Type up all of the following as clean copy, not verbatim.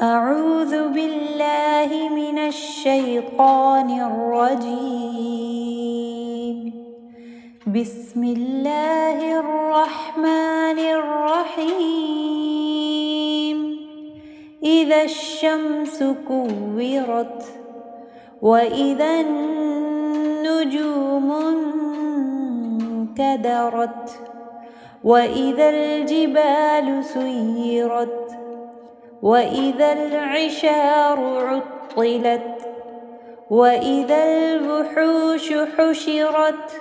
أعوذ بالله من الشيطان الرجيم. بسم الله الرحمن الرحيم. إذا الشمس كورت وإذا النجوم انكدرت وإذا الجبال سيرت وإذا العشار عطلت وإذا الوحوش حشرت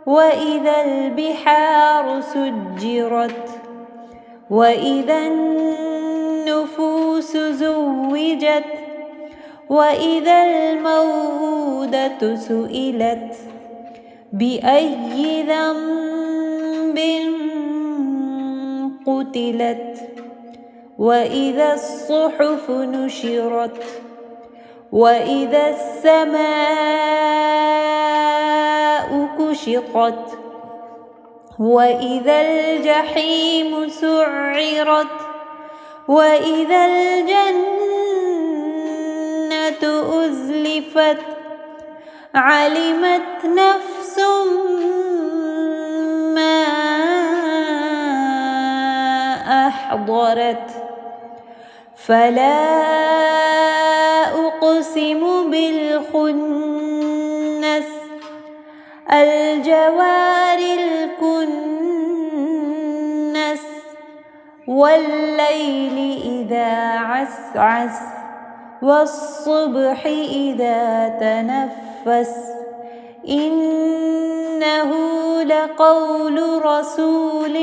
وإذا البحار سجرت وإذا النفوس زوجت وإذا الموءودة سئلت بأي ذنب قتلت وإذا الصحف نشرت وإذا السماء كشطت وإذا الجحيم سعرت وإذا الجنة أزلفت علمت نفس ما أحضرت فلا أقسم بالخنس الجوار الكنس والليل إذا عسعس والصبح إذا تنفس إنه لقول رسول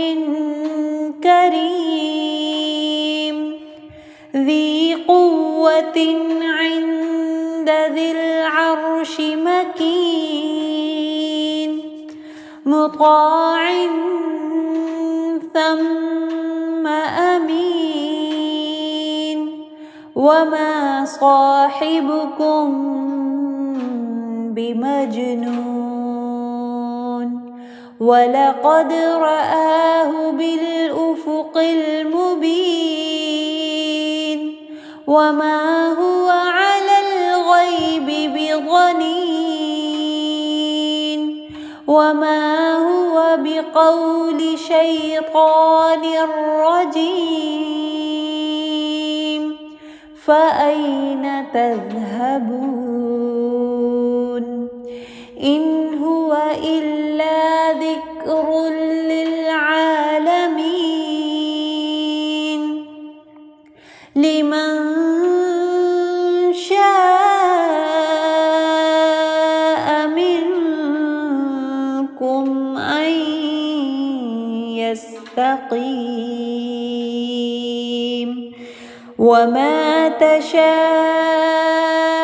كريم ذي قوة عند ذي العرش مكين مطاع ثم أمين وما صاحبكم بمجنون ولقد رآه بالأفق المبين وما هو على الغيب بضنين وما هو بقول شيطان رجيم فأين تذهبون إن هو إلا ذكر للعالمين لمن شاء منكم أن يستقيم وما تشاءون